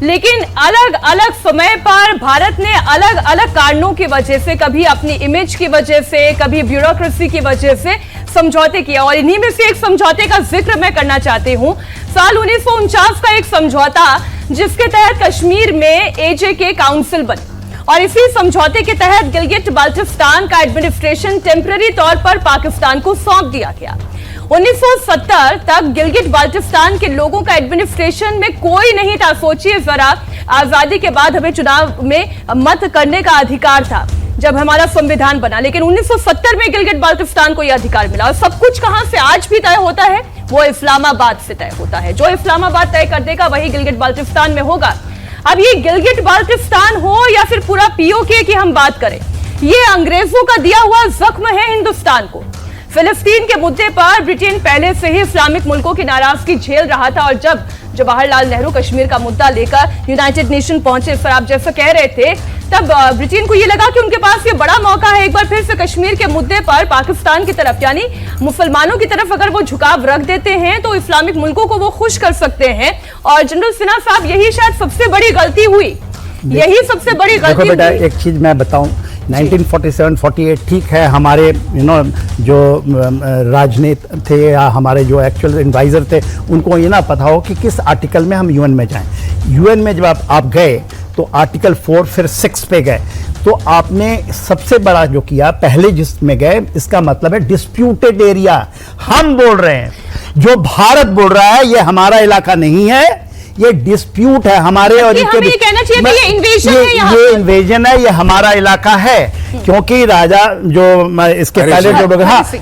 लेकिन अलग अलग समय पर भारत ने अलग अलग कारणों की वजह से, कभी अपनी इमेज की वजह से, कभी ब्यूरोक्रेसी की वजह से समझौते किया। और इन्हीं में से एक समझौते का जिक्र मैं करना चाहती हूं। साल 1949 का एक समझौता जिसके तहत कश्मीर में एजेके काउंसिल बनी और इसी समझौते के तहत गिलगिट बाल्टिस्तान का एडमिनिस्ट्रेशन टेम्पररी तौर पर पाकिस्तान को सौंप दिया गया। 1970 तक गिलगिट बाल्टिस्तान के लोगों का एडमिनिस्ट्रेशन में कोई नहीं था। सोचिए जरा, आजादी के बाद हमें चुनाव में मत करने का अधिकार था जब हमारा संविधान बना, लेकिन 1970 में गिलगिट बाल्टिस्तान को यह अधिकार मिला। और सब कुछ कहां से आज भी तय होता है? वो इस्लामाबाद से तय होता है। जो इस्लामाबाद तय कर देगा वही गिलगिट बाल्टिस्तान में होगा। अब ये गिलगिट बाल्टिस्तान हो या फिर पूरा पीओके की हम बात करें, ये अंग्रेजों का दिया हुआ जख्म है हिंदुस्तान को। फिलिस्तीन के मुद्दे पर ब्रिटेन पहले से ही इस्लामिक मुल्कों की नाराजगी झेल रहा था और जब जवाहरलाल नेहरू कश्मीर का मुद्दा लेकर यूनाइटेड नेशन पहुंचे, सर आप जैसा कह रहे थे, तब ब्रिटेन को यह लगा कि उनके पास ये बड़ा मौका है एक बार फिर से कश्मीर के मुद्दे पर पाकिस्तान की तरफ यानी मुसलमानों की तरफ अगर वो झुकाव रख देते हैं तो इस्लामिक मुल्कों को वो खुश कर सकते हैं। और जनरल सिन्हा साहब, यही शायद सबसे बड़ी गलती हुई, यही सबसे बड़ी गलती। देखो बेटा, एक चीज मैं बताऊं, 1947-48 ठीक है, हमारे जो राजनीति थे या हमारे जो एक्चुअल एडवाइजर थे उनको ये ना पता हो कि किस आर्टिकल में हम यूएन में जाएं। यूएन में जब आप गए तो आर्टिकल 4 फिर 6 पे गए, तो आपने सबसे बड़ा जो किया पहले जिसमें गए, इसका मतलब है डिस्प्यूटेड एरिया। हम बोल रहे हैं, जो भारत बोल रहा है ये हमारा इलाका नहीं है, ये डिस्प्यूट है हमारे और हमें ये कहना चाहिए कि ये इन्वेजन है, ये इन्वेजन है, ये हमारा इलाका है। क्योंकि राजा जो इसके पहले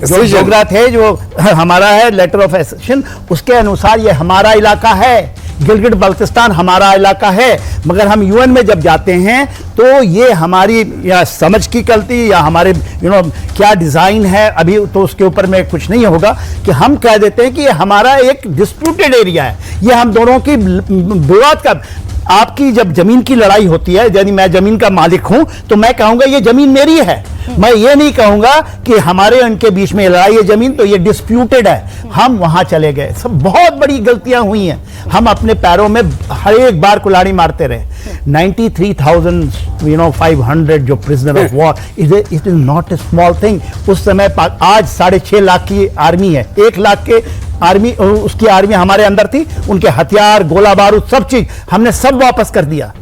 जो जोगरा थे, जो हमारा है लेटर ऑफ एसेशन, उसके अनुसार ये हमारा इलाका है। गिलगिट बाल्टिस्तान हमारा इलाका है। मगर हम यूएन में जब जाते हैं तो ये हमारी या समझ की गलती या हमारे क्या डिज़ाइन है, अभी तो उसके ऊपर में कुछ नहीं होगा कि हम कह देते हैं कि ये हमारा एक डिस्प्यूटेड एरिया है। ये हम दोनों की विवाद का, आपकी जब जमीन की लड़ाई होती है, यदि मैं जमीन का मालिक हूं तो मैं कहूंगा ये जमीन मेरी है। मैं ये नहीं कहूंगा कि हमारे उनके बीच में लड़ाई है जमीन, तो ये डिस्प्यूटेड है। हम वहां चले गए, सब बहुत बड़ी गलतियां हुई हैं। हम अपने पैरों में हर एक बार कुल्हाड़ी मारते रहे। 93,500 जो prisoner of war, it is not a small thing. उस समय आज 6.5 लाख की आर्मी है, 1 लाख के आर्मी, उसकी आर्मी हमारे अंदर थी, उनके हथियार, गोला बारूद, सब चीज हमने सब वापस कर दिया।